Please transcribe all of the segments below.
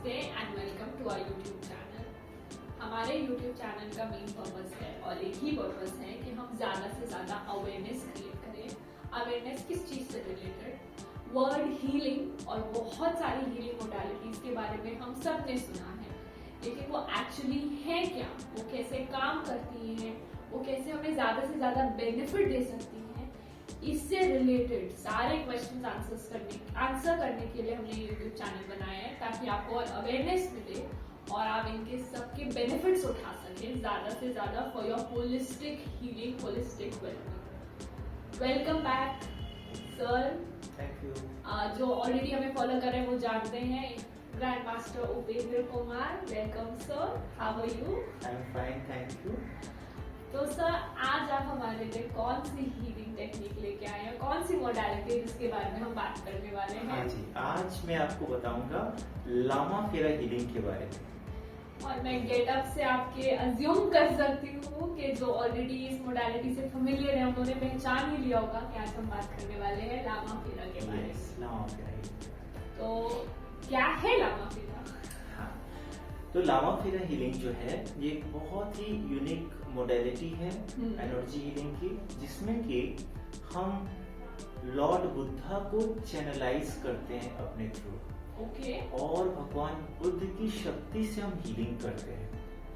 नमस्ते and welcome to our YouTube channel. हमारे YouTube channel का मेन पर्पस है और एक ही पर्पस है कि हम ज़्यादा से ज़्यादा अवेयरनेस क्रिएट करें। अवेयरनेस किस चीज़ से रिलेटेड? वर्ड हीलिंग और बहुत सारी हीलिंग मोडालिटीज़ के बारे में हम सब ने सुना है, लेकिन वो एक्चुअली है क्या, वो कैसे काम करती हैं, वो कैसे हमें ज़्यादा से ज़्यादा बेनिफिट दे सकती हैं, इससे रिलेटेड सारे क्वेश्चन आंसर करने के लिए हमने यूट्यूब चैनल बनाया है, ताकि आपको और अवेयरनेस मिले और आप इनके सबके बेनिफिट्स उठा सकें ज़्यादा से ज़्यादा for your holistic healing, holistic wellbeing. Welcome back sir. Thank you. जो ऑलरेडी हमें फॉलो कर रहे हैं वो जानते हैं, grand master Upendra Kumar. Welcome sir, how are you? I am fine, thank you. तो सर, आज आप हमारे लिए कौन सी हीलिंग टेक्निक लेके आए हैं, कौन सी मोडालिटी जिसके बारे में हम बात करने वाले हैं? हाँ जी, आज मैं आपको बताऊंगा लामा फेरा हीलिंग के बारे में। और मैं गेटअप से आपके अज्यूम कर सकती हूँ कि जो ऑलरेडी इस मोडालिटी से फेमिलियर है उन्होंने पहचान ही लिया होगा कि आज हम बात करने वाले हैं लामा फेरा के बारे में। लामा फेरा हीलिंग। तो क्या है लामा फेरा? हाँ, तो लामा फेरा हीलिंग जो है ये बहुत ही यूनिक मोडेलिटी है एनर्जी हीलिंग की, जिसमें कि हम लॉर्ड बुद्धा को चैनलाइज करते हैं अपने थ्रू। ओके। और भगवान बुद्ध की शक्ति से हम हीलिंग करते हैं।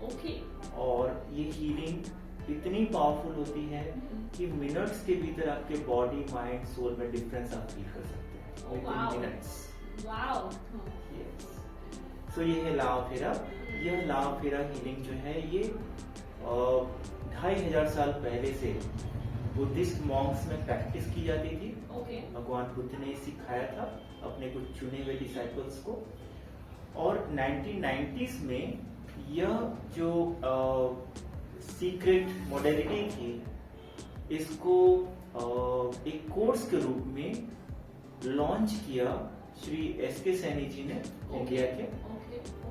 ओके। और ये हीलिंग इतनी पावरफुल होती है कि मिनट्स के भीतर आपके बॉडी, माइंड, सोल में डिफरेंस आप फील कर सकते हैं। वाओ। मिनट्स। वाओ। तो ये है लामा फेरा। यह लामा फेरा हीलिंग जो है ये 2500 साल पहले से बुद्धिस्ट मॉन्क्स में प्रैक्टिस की जाती थी। ओके। भगवान बुद्ध ने सिखाया था अपने कुछ चुने हुए डिसाइपल्स को। और 1990s में यह जो सीक्रेट मॉडलिटी थी, इसको एक कोर्स के रूप में लॉन्च किया श्री एस.के. सैनी जी ने, इंडिया के।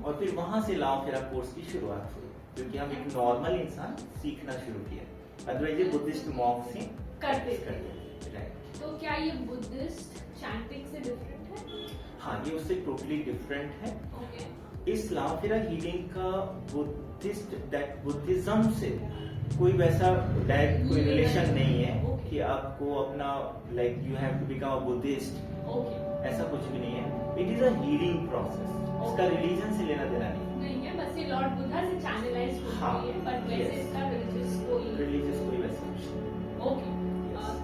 और फिर वहां से लामा फेरा कोर्स की शुरुआत हुई, क्योंकि हम एक नॉर्मल इंसान सीखना शुरू किया। अदरवाइज ये बुद्धिस्ट मॉन्क्स ही करते थे। राइट। तो क्या ये बुद्धिस्ट चैंटिंग से डिफरेंट है? हाँ, ये उससे टोटली डिफरेंट है। ओके। इस लामा फेरा हीलिंग का बुद्धिज्म से कोई वैसा डायरेक्ट कोई रिलेशन नहीं है कि आपको अपना like you have to become a Buddhist. Okay. ऐसा कुछ भी नहीं है। It is a healing process. इसका रिलीजन से लेना देना नहीं है, बस ये लॉर्ड बुद्धा से चैनलाइज होती हाँ, है, बट वैसे इसका रिलीजियस कोई वैसा कुछ नहीं। ओके।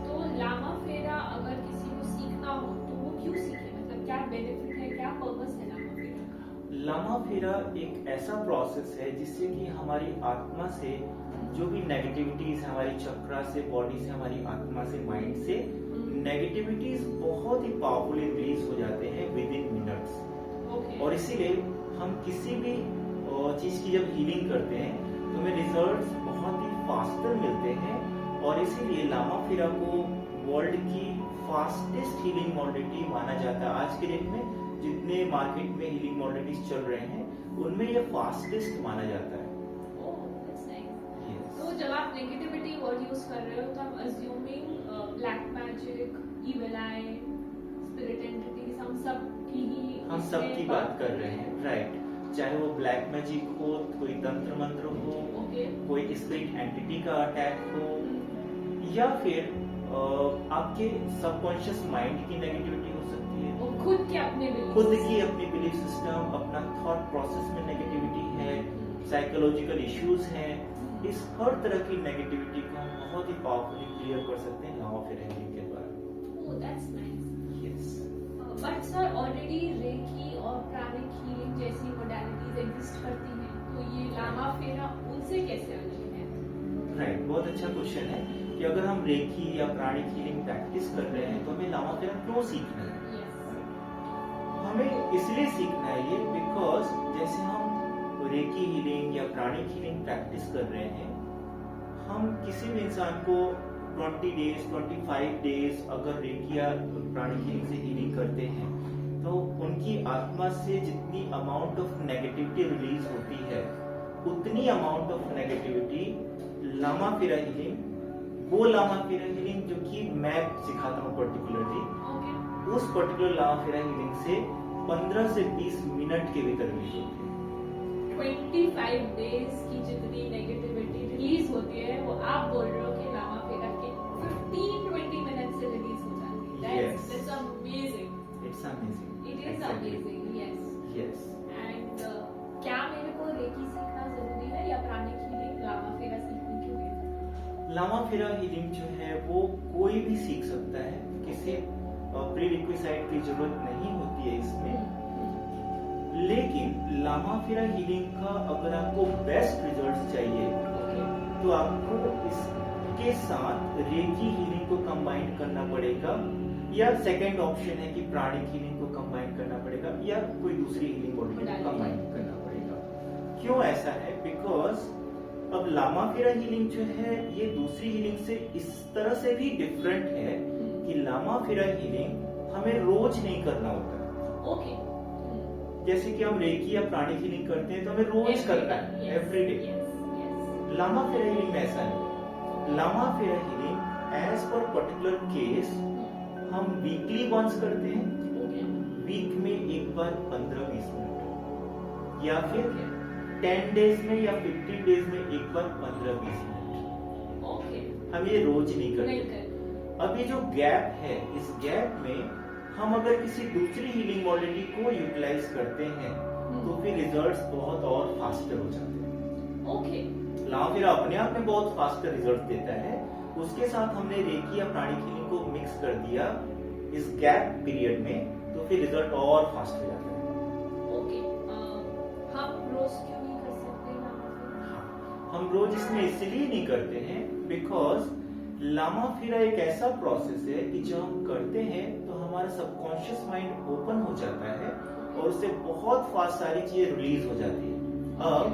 तो लामा फेरा अगर किसी को सीखना हो तो वो क्यों सीखे, मतलब क्या बेनिफिट है, क्या पर्पस है लामा फेरा का? लामा फेरा एक ऐसा प्रोसेस है जिससे कि हमारी आत्मा से जो भी नेगेटिविटीज हमारी चक्रा से, बॉडी से, हमारी आत्मा से, माइंड से नेगेटिविटीज बहुत ही पावरफुली रिलीज हो जाते हैं विद इन मिनट्स। और इसीलिए हम किसी भी चीज की जब हीलिंग करते हैं तो हमें रिजल्ट्स बहुत ही फास्टर मिलते हैं। और इसीलिए लामा फेरा को वर्ल्ड की फास्टेस्ट हीलिंग मॉडलिटी माना जाता है। आज के डेट में जितने मार्केट में हीलिंग मॉडलिटीज चल रहे हैं उनमें यह फास्टेस्ट माना जाता है। तो जब आप नेगेटिविटी वर्ड यूज कर रहे हो तो हम अज्यूमिंग ब्लैक मैजिक, इविल आई, स्पिरिट एंटिटीज, हम सब की बात कर रहे हैं। राइट। चाहे वो ब्लैक मैजिक हो, कोई तंत्र मंत्र हो, कोई स्पिरिट एंटिटी का अटैक हो, या फिर आपके सबकॉन्शियस माइंड की नेगेटिविटी हो सकती है। खुद की अपनी बिलीफ सिस्टम, अपना थॉट प्रोसेस में नेगेटिविटी है, साइकोलॉजिकल इश्यूज हैं। इस हर तरह की नेगेटिविटी को हम बहुत ही पावरफुली क्लियर कर सकते हैं लामा फेरा हीलिंग के द्वारा। Oh, that's nice. Yes. But sir, already reiki और प्राणिक हीलिंग जैसी मोडालिटीज एग्जिस्ट करती हैं, तो ये लामा फेरा उनसे कैसे अलग है? राइट, बहुत अच्छा क्वेश्चन है कि अगर हम रेकी या प्राणिक हीलिंग प्रैक्टिस कर रहे हैं तो हमें लामा फेरा क्यों सीखना है? हमें इसलिए सीखना है ये बिकॉज जैसे हम रेकी हीलिंग या प्राणिक हीलिंग प्रैक्टिस कर रहे हैं, हम किसी भी इंसान को 20 डेज 25 डेज अगर रेकी या प्राणिक हीलिंग से हीलिंग करते हैं तो उनकी आत्मा से जितनी अमाउंट ऑफ नेगेटिविटी रिलीज होती है उतनी amount of negativity Lama Fera healing, वो लामा फेरा हीलिंग जो कि मैं सिखाता हूँ पर्टिकुलरली, उस पर्टिकुलर लामा फेरा हीलिंग से 15 से 20 मिनट के भीतर रिलीज होती है। 25 डेज की जितनी नेगेटिविटी रिलीज होती है वो आप बोल रहे हो कि लामा फेरा के 15-20 मिनट से रिलीज हो जाती है। Yes. That's amazing. It's amazing. It is Exactly. amazing. Yes. Yes. And क्या मेरे को रेकी सीखना जरूरी है या प्राणिक हीलिंग लामा फेरा सीखने के लिए? लामा फेरा हीलिंग जो है वो कोई भी सीख सकता है, किसी प्री रिक्विसाइट की जरूरत नहीं होती है इसमें। लेकिन लामा फेरा हीलिंग का अगर आपको बेस्ट रिजल्ट चाहिए तो आपको इसके साथ रेकी हीलिंग को कंबाइन करना पड़ेगा, या सेकंड ऑप्शन है कि प्राणिक हीलिंग को कंबाइन करना पड़ेगा, या कोई दूसरी हीलिंग बॉडी को कंबाइन करना पड़ेगा। क्यों ऐसा है? बिकॉज अब लामा फेरा हीलिंग जो है ये दूसरी हीलिंग से इस तरह से भी डिफरेंट है कि लामा फेरा हीलिंग हमें रोज नहीं करना होता है। ओके। जैसे कि हम रेकी या प्राणिक हीलिंग करते हैं तो हमें रोज करना है, every day. Lama Fera healing में ऐसा नहीं। Lama Fera healing as per particular case हम वीकली वंस करते हैं, वीक में एक बार 15-20 मिनट, या फिर 10 डेज में या 50 डेज में एक बार 15-20 मिनट। ओके। हम ये रोज नहीं करते। अब ये जो गैप है, इस गैप में हम अगर किसी दूसरी हीलिंग मॉडलिटी को यूटिलाइज करते हैं तो फिर रिजल्ट्स बहुत और फास्टर हो जाते हैं। ओके। लामा फेरा अपने आप में बहुत फास्टर रिजल्ट देता है, उसके साथ हमने रेकी या प्राणिक हीलिंग को मिक्स कर दिया इस गैप पीरियड में, तो फिर रिजल्ट और फास्ट हो जाता है। ओके। हम रोज क्यों नहीं कर सकते लामा फेरा? हम रोज इसमें इसलिए नहीं करते हैं बिकॉज लामा फेरा एक ऐसा प्रोसेस है कि जब हम करते हैं तो हमारा सबकॉन्शियस माइंड ओपन हो जाता है और उससे बहुत फास्ट सारी चीजें रिलीज हो जाती है। अब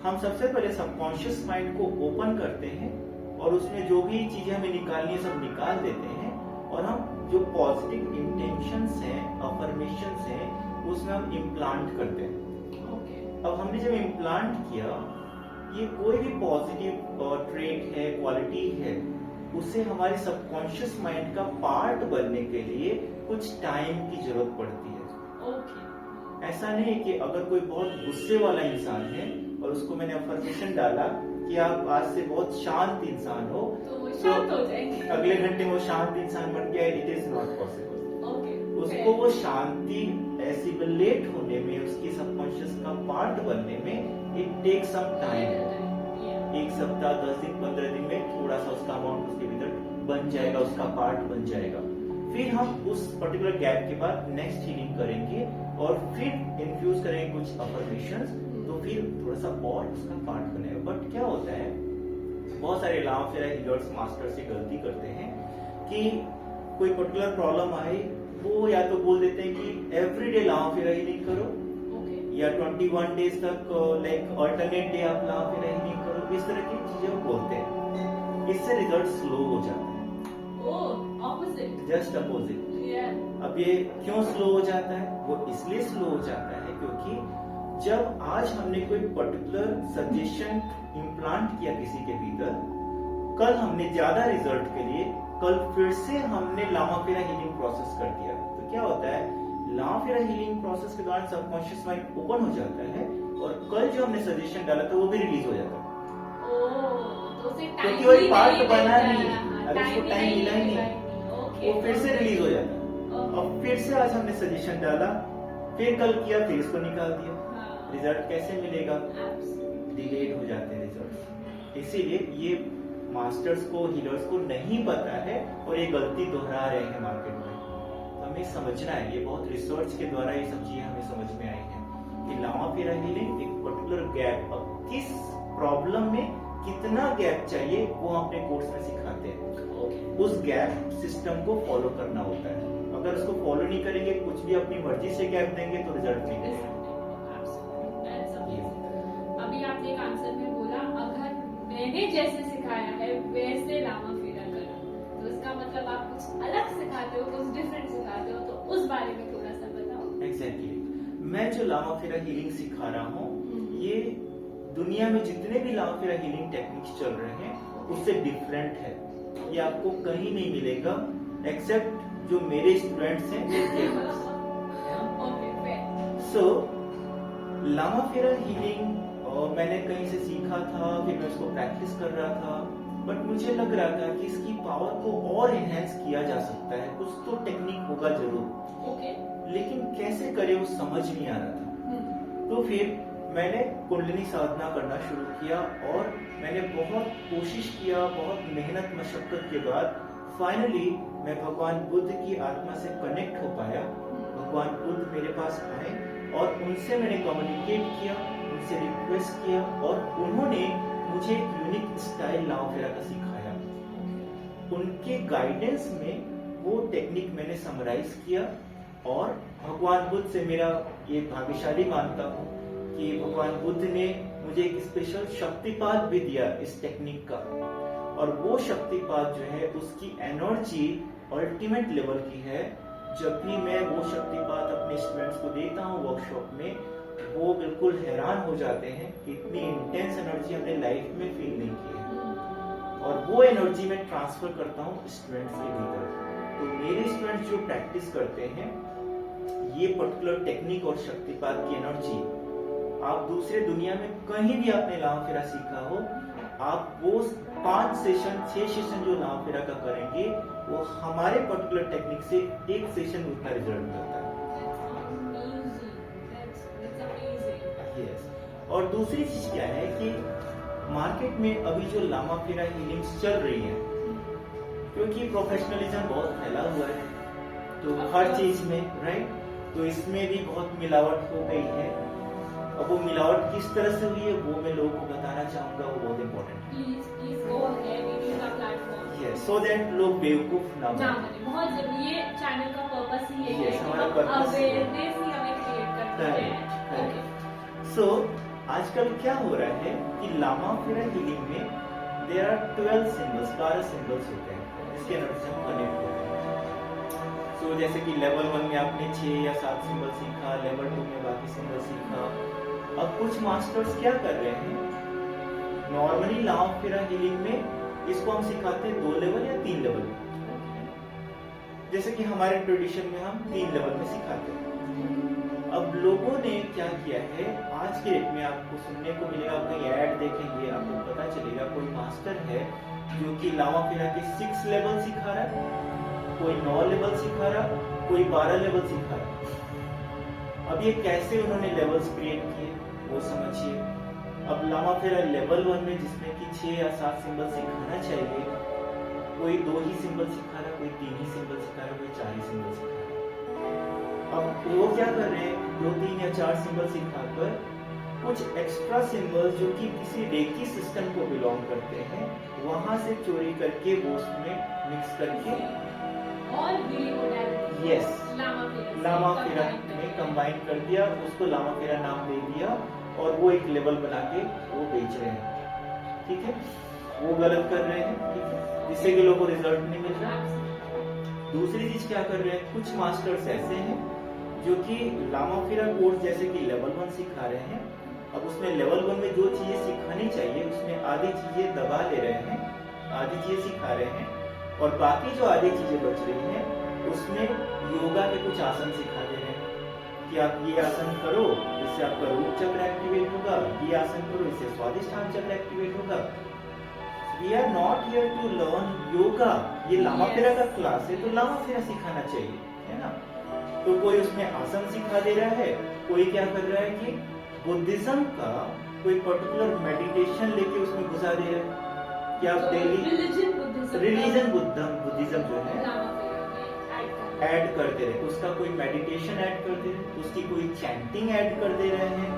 हम सबसे पहले सबकॉन्शियस माइंड को ओपन करते हैं और उसमें जो भी चीजें हमें निकालनी है सब निकाल देते हैं, और हम जो पॉजिटिव इंटेंशंस हैं, अफर्मेशंस हैं, उसमें हम इम्प्लांट करते हैं। अब हमने जब इम्प्लांट किया, ये कोई भी पॉजिटिव ट्रेट है, क्वालिटी है, उसे हमारे सबकॉन्शियस माइंड का पार्ट बनने के लिए कुछ टाइम की जरूरत पड़ती है। ऐसा नहीं है कि अगर कोई बहुत गुस्से वाला इंसान है और उसको मैंने अफर्मेशन डाला कि आप आज से बहुत शांत इंसान हो, तो वो शांत हो जाएंगे। अगले घंटे में वो शांत इंसान बन गया, इट इज नॉट पॉसिबल। उसको वो शांति एसिमुलेट होने में, उसकी सबकॉन्शियस का पार्ट बनने में इट टेक सम टाइम। 1 सप्ताह, 10 दिन, 15 दिन में थोड़ा सा उसका अमाउंट उसके भीतर बन जाएगा, उसका पार्ट बन जाएगा। फिर हम उस पर्टिकुलर गैप के बाद नेक्स्ट हीलिंग करेंगे और फिर इन्फ्यूज करेंगे कुछ अफर्मेशंस, तो फिर थोड़ा सा और उसका पार्ट बनेगा। बट क्या होता है, बहुत सारे लामा फेरा हीलर्स मास्टर्स ये गलती करते हैं कि कोई पर्टिकुलर प्रॉब्लम आई, वो या तो बोल देते हैं कि एवरीडे लामा फेरा हीलिंग करो, या 21 डेज तक लाइक अल्टरनेट डे आप लामा फेरा हीलिंग करो, इस तरह की चीजें वो बोलते हैं। इससे रिजल्ट स्लो हो जाता है। Just opposite. अब ये क्यों स्लो हो जाता है? वो इसलिए स्लो हो जाता है क्योंकि जब आज हमने कोई पर्टिकुलर सजेशन इम्प्लांट किया किसी के भीतर, कल हमने ज्यादा रिजल्ट के लिए कल फिर से हमने लामा फेरा हीलिंग प्रोसेस कर दिया, तो क्या होता है, लामा फेरा हीलिंग प्रोसेस के दौरान सबकॉन्शियस माइंड ओपन हो जाता है और कल जो हमने सजेशन डाला था वो भी रिलीज हो जाता है। क्योंकि वो पार्ट बना नहीं, अगर उसको टाइम मिला ही नहीं, वो फिर से रिलीज हो जाता है। अब फिर से आज हमने सजेशन डाला, फिर कल किया, फिर इसको निकाल दिया, रिजल्ट कैसे मिलेगा? डिलेड हो जाते हैं रिजल्ट। इसीलिए ये मास्टर्स को, हीलर्स को नहीं पता है और ये गलती दोहरा रहे हैं मार्केट में। तो हमें समझना है, ये बहुत रिसर्च के द्वारा ये सब चीजें हमें समझ में आई है कि लामा फेरा हीलिंग एक पर्टिकुलर गैप, अब किस प्रॉब्लम में कितना गैप चाहिए वो अपने कोर्स में सिखाते हैं। उस गैप सिस्टम को फॉलो करना होता है। अगर उसको फॉलो नहीं करेंगे, कुछ भी अपनी मर्जी से गैप देंगे तो रिजल्ट नहीं मिलेगा। अभी आपने एक आंसर में बोला, अगर मैंने जैसे सिखाया है वैसे लामा फेरा करा, तो इसका मतलब आप कुछ अलग सिखाते हो, कुछ डिफरेंट सिखाते हो, तो उस बारे में थोड़ा सा बताओ। एग्जैक्टली। मैं जो लामा फेरा हीलिंग सिखा रहा हूँ, ये दुनिया में जितने भी लामा फेरा हीलिंग टेक्निक्स चल रहे हैं उससे डिफरेंट है। ये आपको कहीं नहीं मिलेगा एक्सेप्ट जो मेरे स्टूडेंट्स हैं। सो लामाफेरा हीलिंग मैंने कहीं से सीखा था, फिर मैं उसको प्रैक्टिस कर रहा था, बट मुझे लग रहा था कि इसकी पावर को और एनहेंस किया जा सकता है, कुछ तो टेक्निक होगा जरूर। ओके। लेकिन कैसे करे वो समझ नहीं आ रहा था। तो फिर मैंने कुंडलिनी साधना करना शुरू किया और मैंने बहुत कोशिश किया, बहुत मेहनत मशक्कत के बाद फाइनली मैं भगवान बुद्ध की आत्मा से कनेक्ट हो पाया। भगवान बुद्ध मेरे पास आए और उनसे मैंने कम्युनिकेट किया, उनसे रिक्वेस्ट किया और उन्होंने मुझे एक यूनिक स्टाइल लामाफेरा का सिखाया। उनके गाइडेंस में वो टेक्निक मैंने समराइज किया और भगवान बुद्ध से मेरा ये भाग्यशाली मानता हूँ कि भगवान बुद्ध ने मुझे एक स्पेशल शक्तिपात भी दिया इस टेक्निक का, और वो शक्तिपात जो है उसकी एनर्जी अल्टीमेट लेवल की है। जब भी मैं वो शक्तिपात अपने स्टूडेंट्स को देता हूँ वर्कशॉप में, वो बिल्कुल हैरान हो जाते हैं कि इतनी इंटेंस एनर्जी हमने लाइफ में फील नहीं की है, और वो एनर्जी मैं ट्रांसफर करता हूँ स्टूडेंट्स के भीतर। तो मेरे स्टूडेंट्स जो प्रैक्टिस करते हैं ये पर्टिकुलर टेक्निक और शक्तिपात की एनर्जी, आप दूसरे दुनिया में कहीं भी आपने लामाफेरा सीखा हो, आप वो 5 सेशन 6 सेशन जो लामाफेरा का करेंगे वो हमारे पर्टिकुलर टेक्निक से 1 सेशन उतना रिजल्ट करता है। Yes. और दूसरी चीज क्या है कि मार्केट में अभी जो लामाफेरा हीलिंग्स चल रही है, क्योंकि प्रोफेशनलिज्म बहुत फैला हुआ है तो हर चीज में, राइट, तो इसमें भी बहुत मिलावट हो गई है। अब वो मिलावट किस तरह से हुई है वो मैं लोगों को बताना चाहूंगा, वो बहुत इम्पोर्टेंट है। Please go ahead, it is a platform. Yes, so that लोग बेवकूफ ना बने। बहुत जरूरी है, चैनल का पर्पस ही यही है Yes, कि हमारा हम purpose है। अवेयरनेस ही हमें क्रिएट करते हैं। Correct. सो आजकल क्या हो रहा है कि लामाफेरा हीलिंग में देयर आर 12 सिंबल्स, 12 सिंबल्स होते हैं जिसके एनर्जी से हम कनेक्ट होते हैं। सो जैसे कि लेवल 1 में आपने 6 या 7 सिंबल सीखा, लेवल 2 में बाकी सिंबल सीखा। अब कुछ मास्टर्स क्या कर रहे हैं, नॉर्मली लामाफेरा हीलिंग में इसको हम सिखाते हैं 2 लेवल या 3 लेवल में, जैसे कि हमारे ट्रेडिशन में हम 3 लेवल में सिखाते हैं। अब लोगों ने क्या किया है, आज के डेट में आपको सुनने को मिलेगा, आप कहीं ऐड देखेंगे आपको पता चलेगा कोई मास्टर है जो कि लामाफेरा के 6 लेवल सिखा रहा है, कोई 9 लेवल सिखा रहा, कोई 12 लेवल सिखा रहा। अब ये कैसे उन्होंने लेवल्स क्रिएट किए वो समझिए। अब लामाफेरा लेवल 1 में जिसमें कि 6 या 7 सिंबल सिखाना चाहिए, कोई 2 ही सिंबल सिखा रहा, कोई 3 ही सिंबल सिखा रहा, कोई 4 ही सिंबल सिखा रहा। अब वो क्या कर रहे हैं, 2, 3 या 4 सिंबल सिखाकर कुछ एक्स्ट्रा सिंबल्स जो कि किसी रेकी सिस्टम को बिलोंग करते हैं वहां से चोरी करके वो उसमें मिक्स करके और यस लामाफेरा में कंबाइन कर दिया, उसको लामाफेरा नाम दे दिया और वो एक लेवल बना के वो बेच रहे हैं। ठीक है, वो गलत कर रहे हैं, ठीक है, जिससे कि लोगों को रिजल्ट नहीं मिल रहा। दूसरी चीज क्या कर रहे हैं, कुछ मास्टर्स ऐसे हैं जो कि लामाफेरा कोर्स जैसे कि लेवल 1 सिखा रहे हैं। अब उसमें लेवल 1 में जो चीजें सिखानी चाहिए उसमें आधी चीजें दबा ले रहे हैं, आधी चीजें सिखा रहे हैं, और बाकी जो आधी चीजें बच रही हैं उसमें योगा के कुछ आसन सिखा दे रहे हैं कि आप ये आसन करो इससे आपका रूट चक्र एक्टिवेट होगा, ये आसन करो इससे स्वादिष्ठान चक्र एक्टिवेट होगा। We are not here to learn yoga, ये लामाफेरा का क्लास है तो लामाफेरा सिखाना चाहिए, है ना। तो कोई उसमें आसन सिखा दे रहा है, कोई क्या कर रहा है कि बुद्धिज्म का कोई पर्टिकुलर मेडिटेशन लेके उसमें घुसा दे रहा है कि आप डेली रिलीजन बुद्धिज्म जो है ऐड कर दे रहे हैं, उसका कोई मेडिटेशन ऐड कर दे रहे हैं, उसकी कोई चैंटिंग ऐड कर दे रहे हैं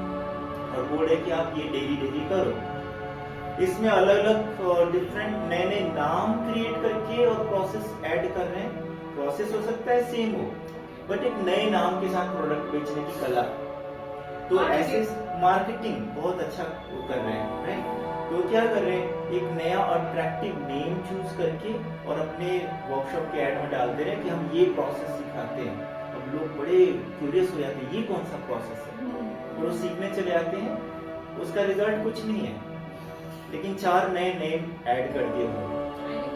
और बोल रहे कि आप ये डेली करो। इसमें अलग अलग डिफरेंट नए नए नाम क्रिएट करके और प्रोसेस ऐड कर रहे हैं। प्रोसेस हो सकता है सेम हो बट एक नए नाम के साथ प्रोडक्ट बेचने की कला, तो ऐसे मार्केटिंग बहुत अच्छा वो कर रहे हैं, राइट। तो क्या कर रहे हैं, एक नया अट्रैक्टिव नेम चूज करके और अपने वर्कशॉप के ऐड में डाल दे रहे हैं कि हम ये प्रोसेस सिखाते हैं। अब लोग बड़े क्यूरियस हो जाते हैं ये कौन सा प्रोसेस है, और वो सीखने चले आते हैं, उसका रिजल्ट कुछ नहीं है लेकिन 4 नए नेम ऐड कर दिए उन्होंने।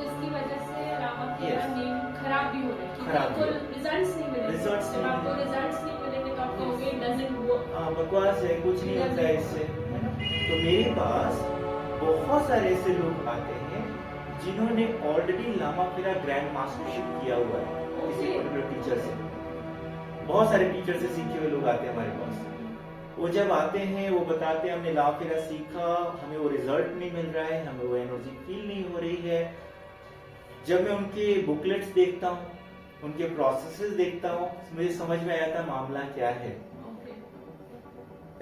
इसकी वजह से लामाफेरा नेम खराब भी हो रहा है, खराब आपको रिजल्ट्स नहीं मिलेंगे। रिजल्ट्स जब आपको रिजल्ट्स नहीं मिलेंगे तो आप कहोगे doesn't work. हाँ, बकवास है, कुछ नहीं होता है इससे, है ना? तो मेरे पास बहुत सारे ऐसे लोग आते हैं जिन्होंने ऑलरेडी लामा फिरा ग्रैंड मास्टरशिप किया हुआ है किसी पर्टिकुलर टीचर से। बहुत सारे टीचर से सीखे हुए लोग आते हैं हमारे पास। वो जब आते हैं वो बताते हैं हमने लामा फिरा सीखा, हमें वो रिजल्ट नहीं मिल रहा है, हमें वो एनर्जी फील नहीं हो रही है। जब मैं उनके बुकलेट्स देखता हूँ, उनके प्रोसेसेस देखता हूँ, मुझे समझ में आया था मामला क्या है।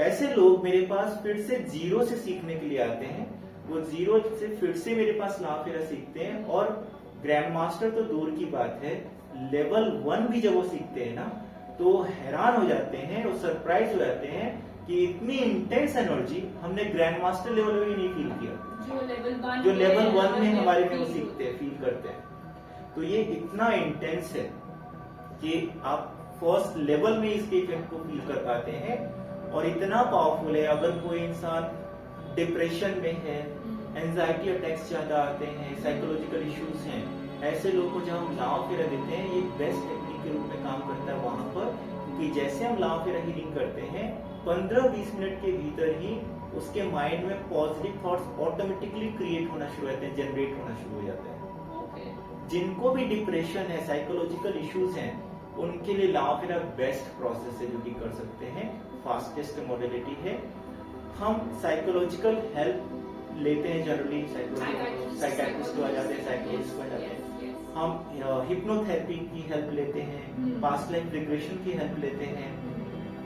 ऐसे लोग मेरे पास फिर से जीरो से सीखने के लिए आते हैं। वो जीरो से फिर से मेरे पास लामा फिरा सीखते हैं, और ग्रैंड मास्टर तो दूर की बात है, लेवल 1 भी जब वो सीखते हैं ना तो हैरान हो जाते हैं और सरप्राइज हो जाते हैं कि इतनी इंटेंस एनर्जी हमने ग्रैंड मास्टर लेवल में भी नहीं फील किया, जो लेवल 1 में हमारे में वो सीखते हैं, फील करते हैं। तो ये इतना इंटेंस है कि आप फर्स्ट लेवल में इसके इफेक्ट को फील कर पाते हैं, और इतना पावरफुल है। अगर कोई इंसान डिप्रेशन में है, एंजाइटी अटैक्स ज्यादा आते हैं, साइकोलॉजिकल इश्यूज हैं, ऐसे लोगों को जब हम लामा फिरा देते हैं, ये बेस्ट टेक्निक के रूप में काम करता है वहां पर, क्योंकि जैसे हम लामा फिरा हीलिंग करते हैं 15-20 मिनट के भीतर ही उसके माइंड में पॉजिटिव थॉट्स ऑटोमेटिकली क्रिएट होना शुरू होते हैं, जनरेट होना शुरू हो जाते हैं। जिनको भी डिप्रेशन है, साइकोलॉजिकल इश्यूज हैं, उनके लिए लामा फिरा बेस्ट प्रोसेस है जो कि कर सकते हैं, फास्टेस्ट मॉडलिटी है। हम साइकोलॉजिकल हेल्प लेते हैं, जनरली साइकियाट्रिस्ट को आ जाते हैं, साइकोलॉजिस्ट को आ जाते हैं। हम हिप्नोथेरेपी की हेल्प लेते हैं, पास्ट लाइफ रिग्रेशन की हेल्प लेते हैं,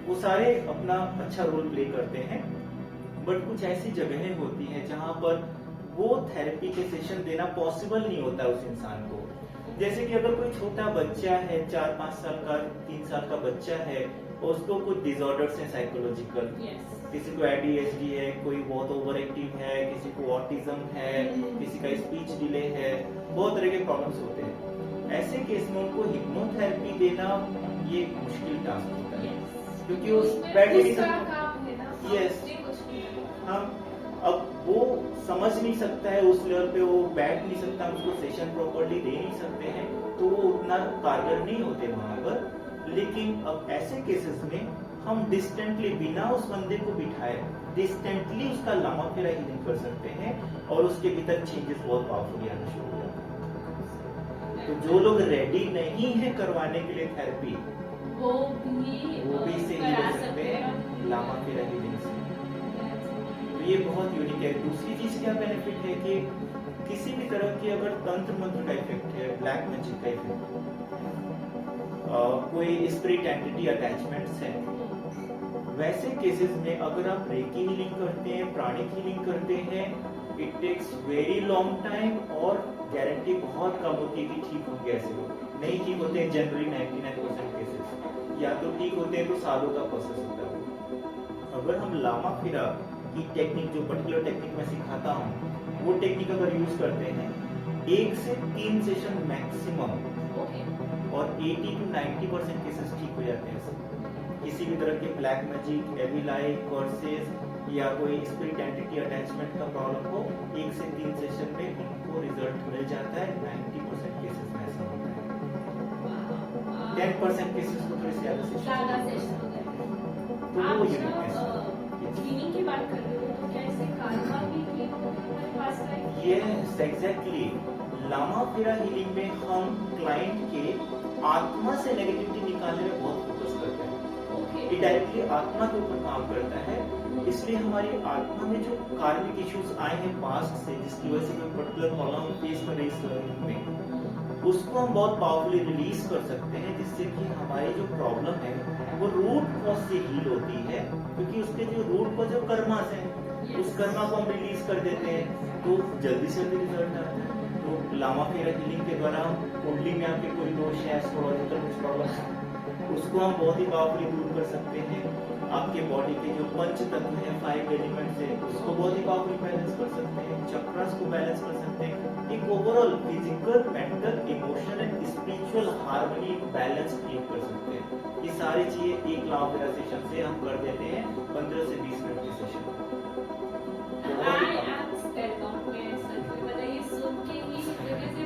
वो सारे अपना अच्छा रोल प्ले करते हैं। बट कुछ ऐसी जगहें होती हैं जहां पर वो थेरेपी के सेशन देना पॉसिबल नहीं होता उस इंसान को। जैसे कि अगर कोई छोटा बच्चा है, 4-5 साल का, 3 साल का बच्चा है, उसको कुछ डिसऑर्डर्स हैं साइकोलॉजिकल, किसी को ADHD है, कोई बहुत ओवर एक्टिव है, किसी को ऑटिज्म है, किसी का स्पीच डिले है, बहुत तरह के प्रॉब्लम्स होते हैं। ऐसे केस में उनको हिप्नोथेरेपी देना ये मुश्किल टास्क होता है, क्योंकि उस बैठ नहीं सकता। यस, हम अब वो समझ नहीं सकता है, उस लेवल पे वो बैठ नहीं सकता, उसको सेशन प्रॉपर्ली दे नहीं सकते हैं, तो वो उतना कारगर नहीं होते वहां पर। लेकिन अब ऐसे केसेस में हम डिस्टेंटली, बिना उस बंदे को बिठाए, डिस्टेंटली उसका लामा फिरा हीलिंग कर सकते हैं, और उसके भीतर चेंजेस बहुत पावरफुली आना शुरू हो जाते हैं। तो जो लोग रेडी नहीं है करवाने के लिए थेरेपी, वो भी से ही ले सकते हैं लामा फिरा हीलिंग से। तो ये बहुत यूनिक है। दूसरी चीज क्या बेनिफिट है कि किसी भी तरह की अगर तंत्र मंत्र का इफेक्ट है, ब्लैक मैजिक का इफेक्ट, कोई स्पिरिट एंटिटी अटैचमेंट्स है, वैसे केसेस में अगर आप रेकी हीलिंग करते हैं, प्राणिक हीलिंग करते हैं, it takes very long time, और गारंटी बहुत कम होती है कि ठीक होंगे। ऐसे लोग नहीं ठीक होते हैं, जनरली 99% केसेस या तो ठीक होते हैं तो सालों का प्रोसेस होता है। अगर हम लामा फिरा की टेक्निक, जो पर्टिकुलर टेक्निक मैं सिखाता हूँ, वो टेक्निक अगर यूज करते हैं 1 से 3 सेशन मैक्सिमम, और 80-90% केसेस ठीक हो जाते हैं। किसी भी तरह के ब्लैक मैजिक, एविल आई, कर्सेस या कोई स्पिरिट एंटिटी अटैचमेंट का प्रॉब्लम हो, 1 से 3 सेशन में उनको रिजल्ट मिल जाता है। 90% केसेस में ऐसा होता है। 10% केसेस को थोड़े ज्यादा सेशन होते हैं। तो वो यूनिकनेस हीलिंग की बात कर रहे हो, तो क्या इससे कार्मा भी ठीक होता है हमारे पास का? Yes, exactly. लामा फिरा हीलिंग में हम क्लाइंट के आत्मा से नेगेटिविटी निकालने में बहुत फोकस करते हैं। ये डायरेक्टली आत्मा के ऊपर काम करता है, इसलिए हमारी आत्मा में जो कार्मिक इश्यूज आए हैं पास्ट से, जिसकी वजह से कोई पर्टिकुलर प्रॉब्लम फेस कर रही है में, उसको हम बहुत पावरफुली रिलीज कर सकते हैं, जिससे कि हमारी जो प्रॉब्लम है वो रूट कॉज से हील होती है, क्योंकि उसके जो रूट कॉज जो कर्मास है, उस कर्मा को हम रिलीज कर देते हैं, तो जल्दी से जल्दी रिजल्ट आता है। तो लामा फिरा हीलिंग के द्वारा कुंडली में आपके कोई दोष है, एस्ट्रोलॉजिकल कुछ प्रॉब्लम है, उसको हम बहुत ही पावरफुली दूर कर सकते हैं। आपके बॉडी के जो पंच तत्व हैं, 5 एलिमेंट्स हैं, उसको बहुत ही पावरफुली बैलेंस कर सकते हैं, चक्रास को बैलेंस कर सकते हैं, एक overall physical, mental, emotional and spiritual harmony balance create कर सकते हैं। ये सारी चीजें एक लामा फिरा सेशन से हम कर देते हैं, 15 से 20 मिनट के सेशन।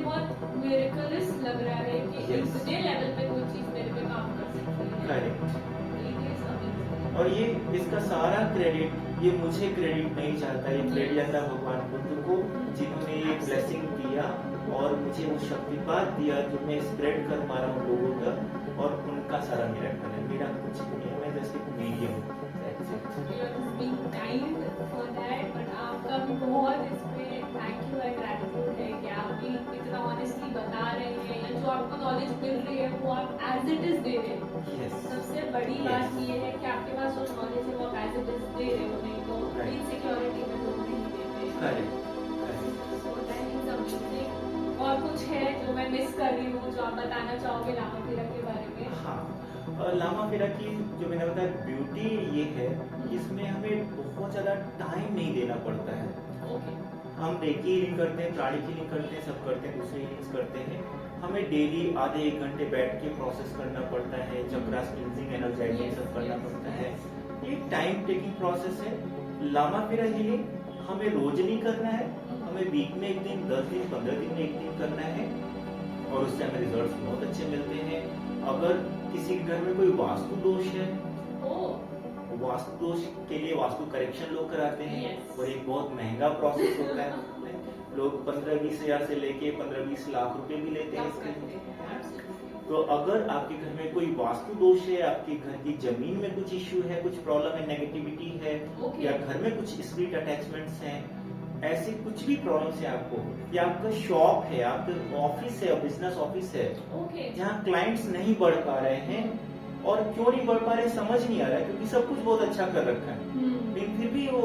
बहुत मिरेकलस लग रहा है कि इतने लेवल पे कोई चीज मेरे पे काम कर सकती है। करेक्ट। It is इसका सारा क्रेडिट ये मुझे क्रेडिट नहीं चाहता, ये क्रेडिट जाता है भगवान बुद्ध को, जिन्होंने ये ब्लेसिंग दिया और मुझे वो शक्तिपात दिया जो मैं स्प्रेड कर पा रहा हूँ लोगों तक, और उनका सारा मिरेकल है। मेरा कुछ नहीं है, मैं जस्ट एक मीडियम हूँ। आपका भी बहुत इसमें थैंक यू एंड ग्रेटिट्यूड है कि आप भी इतना ऑनेस्टली बता रहे हैं, या जो आपको नॉलेज मिल रही है वो आप एज इट इज दे रहे हैं। Yes. सबसे बड़ी बात ये है कि आपके पास जो नॉलेज है वो आप एज इट इज दे रहे हो, नहीं तो Right. इनसिक्योरिटी में लोग नहीं देते। Correct. So that is amazing. और कुछ है जो मैं मिस कर रही हूँ जो आप बताना चाहोगे लामा फेरा के बारे में? हाँ, लामा फेरा की जो मैंने बताया ब्यूटी ये है कि इसमें हमें बहुत ज्यादा टाइम नहीं देना पड़ता है। ओके। हम रेकी हीलिंग करते हैं, प्राणिक हीलिंग करते हैं, सब करते हैं, दूसरे हीलिंग्स करते हैं। हमें डेली आधे 1 घंटे बैठ के प्रोसेस करना पड़ता है, चक्रास क्लींजिंग, एनर्जाइजिंग सब करना पड़ता है। ये टाइम टेकिंग प्रोसेस है। लामा फेरा हीलिंग हमें रोज नहीं करना है, हमें वीक में 1 दिन, 10 दिन, 15 दिन में 1 दिन करना है, और उससे हमें रिजल्ट्स बहुत अच्छे मिलते हैं। अगर किसी के घर में कोई वास्तु दोष है, वास्तु दोष के लिए वास्तु करेक्शन लोग कराते हैं। Yes. और एक बहुत महंगा प्रोसेस होता है। लोग 15-20 हजार से लेके 15-20 लाख रुपए भी लेते हैं इसके लिए। तो अगर आपके घर में कोई वास्तु दोष है, आपके घर की जमीन में कुछ इश्यू है, कुछ प्रॉब्लम है, नेगेटिविटी है, Okay. या घर में कुछ स्पिरिट अटैचमेंट्स हैं, ऐसे कुछ भी प्रॉब्लम्स है आपको, या आपका शॉप है, आपका ऑफिस है, बिजनेस ऑफिस है, ओके। जहाँ क्लाइंट्स नहीं बढ़ पा रहे हैं, और क्यों नहीं बढ़ पा रहे समझ नहीं आ रहा है, क्योंकि सब कुछ बहुत अच्छा कर रखा है, लेकिन फिर भी वो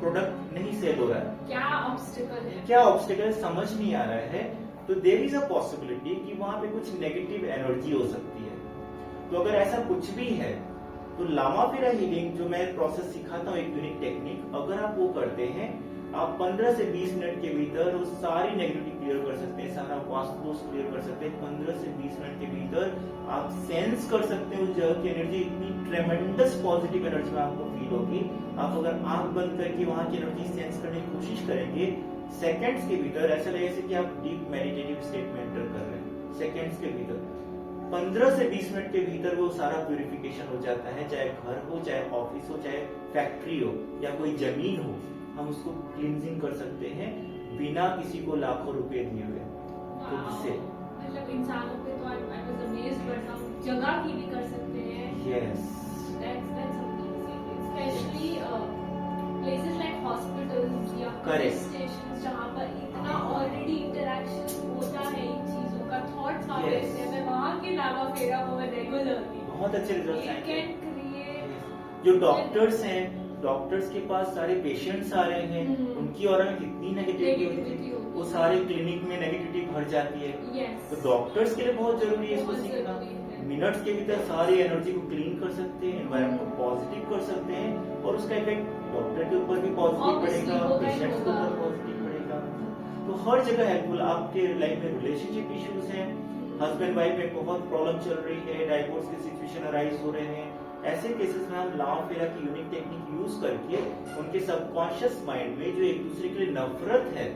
प्रोडक्ट नहीं सेल हो रहा है। क्या ऑब्स्टिकल है? क्या ऑब्स्टिकल समझ नहीं आ रहा है, तो देयर इज अ पॉसिबिलिटी कि वहां पे कुछ नेगेटिव एनर्जी हो सकती है। तो अगर ऐसा कुछ भी है, तो लामा फेरा हीलिंग जो मैं प्रोसेस सिखाता हूँ, एक यूनिक टेक्निक, अगर आप वो करते हैं, आप 15 से 20 मिनट के भीतर वो सारी नेगेटिविटी क्लियर कर सकते हैं, सारा वास्तु दोष क्लियर कर सकते हैं। 15 से 20 मिनट के भीतर आप सेंस कर सकते हैं उस जगह की एनर्जी, इतनी ट्रेमेंडस पॉजिटिव एनर्जी में आपको फील होगी। आप अगर आंख बंद करके वहां की एनर्जी सेंस करने की कोशिश करेंगे, सेकंड्स के भीतर ऐसा लगेगा जैसे कि आप डीप मेडिटेटिव स्टेट में एंटर कर रहे हैं। सेकंड्स के भीतर 15 से 20 मिनट के भीतर वो सारा प्यूरिफिकेशन हो जाता है, चाहे घर हो, चाहे ऑफिस हो, चाहे फैक्ट्री हो, या कोई जमीन हो, हम उसको क्लींजिंग कर सकते हैं बिना किसी को लाखों रुपए दिए हुए खुद से। मतलब इंसानों पे तो आई वाज अमेज्ड, बट हम जगह की भी कर सकते हैं। Yes, that's amazing, especially places like hospitals या Correct. स्टेशंस जहाँ पर इतना ऑलरेडी इंटरेक्शन होता है इन चीजों का, थॉट्स आ Yes. रहते हैं। मैं वहाँ के लामा फेरा को मैं रेगुलरली बहुत अच्छे रिजल्ट आएंगे। Can create. जो डॉक्टर्स हैं, डॉक्टर्स के पास सारे पेशेंट्स आ रहे हैं, उनकी और में कितनी नेगेटिविटी होती है, वो सारे क्लिनिक में नेगेटिविटी भर जाती है। यस, तो डॉक्टर्स के लिए बहुत जरूरी है इसको बहुत सीखना। जरूरी है। मिनट्स के भीतर सारी एनर्जी को क्लीन कर सकते हैं, एनवायरनमेंट को पॉजिटिव कर सकते हैं, और उसका इफेक्ट डॉक्टर के ऊपर भी पॉजिटिव Obviously, पड़ेगा, होगा ही पेशेंट्स के होगा। ऊपर पॉजिटिव पड़ेगा। तो हर जगह हेल्पफुल। आपके लाइफ में रिलेशनशिप इश्यूज हैं, हस्बैंड वाइफ में बहुत प्रॉब्लम चल रही है, डाइवोर्स के सिचुएशन अराइज हो रहे हैं, ऐसे केसेस में हम लामा फेरा की यूनिक टेक्निक यूज करके उनके सबकॉन्शियस माइंड में जो एक दूसरे के लिए नफरत है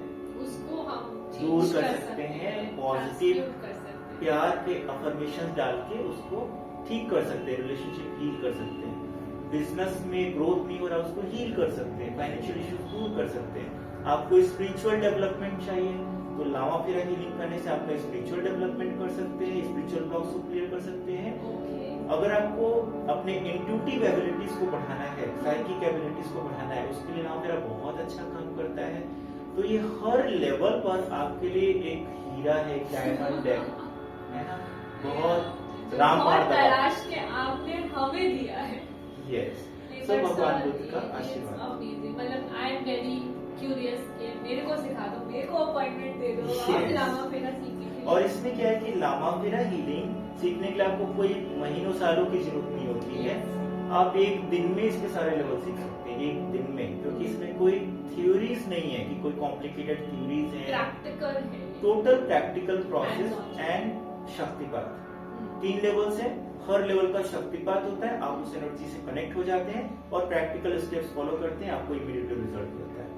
उसको हम दूर change कर सकते हैं, पॉजिटिव transmute कर सकते हैं। प्यार के अफर्मेशन डाल के उसको ठीक कर सकते हैं, रिलेशनशिप हील कर सकते हैं, बिजनेस में ग्रोथ नहीं हो रहा उसको हील कर सकते हैं, फाइनेंशियल इश्यूज दूर कर सकते हैं। आपको स्पिरिचुअल डेवलपमेंट चाहिए, तो लामा फेरा हीलिंग करने से आपका स्पिरिचुअल डेवलपमेंट कर सकते हैं, स्पिरिचुअल ब्लॉक्स को क्लियर कर सकते हैं। Okay. अगर आपको अपने इंट्यूटिव एबिलिटीज को बढ़ाना है, साइकिक एबिलिटीज को बढ़ाना है, उसके लिए लामा फेरा बहुत अच्छा काम करता है। तो ये हर लेवल पर आपके लिए एक हीरा है, डायमंड है ना, बहुत रामबाण तलाश के आपने हमें दिया है। यस, सब भगवान बुद्ध का आशीर्वाद। अमेजिंग। मतलब आई एम वेरी क्यूरियस कि मेरे को सिखा दो, मेरे को अपॉइंटमेंट दे दो, Yes. आप लामा फेरा सीखने के लिए। और इसमें क्या है कि लामा फेरा हीलिंग सीखने के लिए आपको कोई महीनों सालों की जरूरत नहीं होती है। आप एक दिन में इसके सारे लेवल सीख सकते हैं, एक दिन में, क्योंकि इसमें कोई थ्योरीज नहीं है कि कोई कॉम्प्लिकेटेड थ्योरीज हैं। प्रैक्टिकल है। Total practical process Hands-on. And shaktipat. 3 levels है, हर लेवल का शक्तिपात होता है, आप उस एनर्जी से कनेक्ट हो जाते हैं और प्रैक्टिकल स्टेप्स फॉलो करते हैं, आपको इमीडिएट रिजल्ट मिलता है।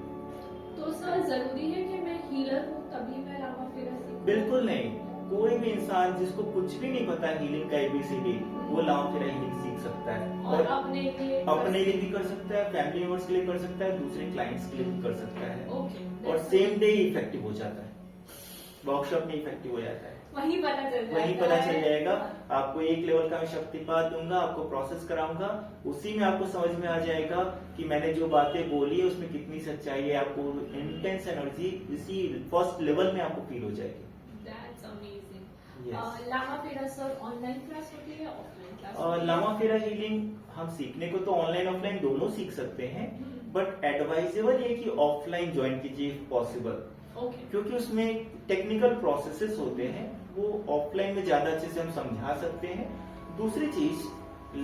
तो सर जरूरी है कि मैं हीलर हूँ तभी मैं लामा फेरा सीखूं? बिल्कुल नहीं, कोई भी इंसान जिसको कुछ भी नहीं पता हीलिंग का ABCD, वो लामा फेरा हीलिंग सीख सकता है और अपने लिए भी कर सकता है, फैमिली मेंबर्स के लिए कर सकता है, दूसरे क्लाइंट्स के लिए भी कर सकता है। ओके, और सेम डे ही इफेक्टिव हो जाता है, वर्कशॉप में इफेक्टिव हो जाता है। वही पता चल जाएगा। आपको एक लेवल का मैं शक्तिपात दूंगा, आपको प्रोसेस कराऊंगा, उसी में आपको समझ में आ जाएगा कि मैंने जो बातें बोली है उसमें कितनी सच्चाई है। आपको इंटेंस एनर्जी इसी फर्स्ट लेवल में आपको फील हो जाएगी। That's amazing. Yes. लामा फेरा सर ऑनलाइन क्लास होती है या offline class? Lama Fera healing हम सीखने को तो ऑनलाइन ऑफलाइन दोनों सीख सकते हैं, बट एडवाइजेबल ये कि ऑफलाइन ज्वाइन कीजिए इफ पॉसिबल, ओके, क्योंकि उसमें टेक्निकल प्रोसेसेस होते हैं, वो ऑफलाइन में ज्यादा अच्छे से हम समझा सकते हैं। दूसरी चीज,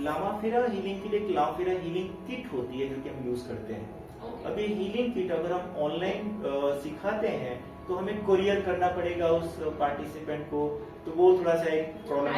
लामा फेरा हीलिंग के लिए एक लामा फेरा हीलिंग किट होती है जो कि हम यूज करते हैं। अब ये हीलिंग किट अगर हम ऑनलाइन सिखाते हैं तो हमें कोरियर करना पड़ेगा उस पार्टिसिपेंट को, तो वो थोड़ा सा एक प्रॉब्लम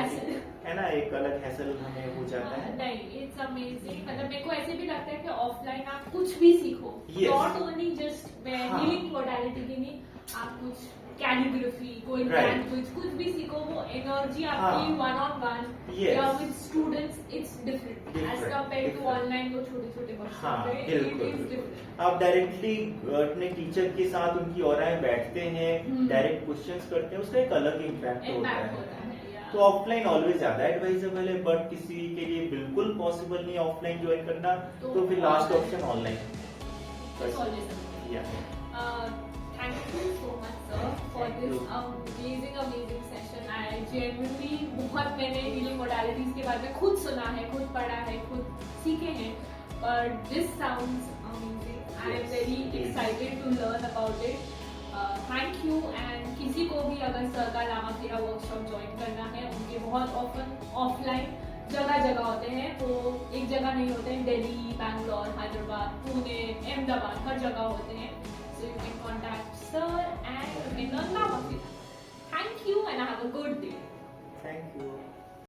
है ना, एक अलग हैसल हमें हो जाता है। नहीं, इट्स अमेजिंग। मतलब मेरे को ऐसे भी लगता है कि ऑफलाइन आप कुछ भी सीखो, Yes. Not only just healing modality की नहीं, आप कुछ कैलिग्राफी, कोई Right. लैंग्वेज, कुछ भी सीखो, वो एनर्जी आपकी one on one Yes. Yeah with students it's different as compared to online वो छोटे छोटे हाँ, बच्चे, इट इज डिफरेंट। आप डायरेक्टली अपने टीचर के साथ उनकी ऑराएं बैठते हैं, डायरेक्ट क्वेश्चंस करते हैं, उसका एक अलग इम्पैक्ट होता इम्पैक्ट है। होता है, या तो ऑफलाइन ऑलवेज ज्यादा एडवाइजेबल है, बट किसी के लिए बिल्कुल पॉसिबल नहीं ऑफलाइन ज्वाइन करना, तो फिर last option online. It's always amazing. Thank you so much, sir, for Thank this you. amazing session. I genuinely बहुत मैंने healing modalities के बारे में खुद सुना है, खुद पढ़ा है, खुद सीखे हैं, but this sounds amazing. I am very excited to learn about it. Thank you. And किसी को भी अगर सर का लामा फेरा वर्कशॉप ज्वाइन करना है, उनके बहुत ऑफन ऑफलाइन जगह होते हैं, वो एक जगह नहीं होते हैं, दिल्ली, बैंगलोर, हैदराबाद, पुणे, अहमदाबाद, हर जगह होते हैं। So you can contact sir and learn Lama Fera. Thank you and have a good day. Thank you.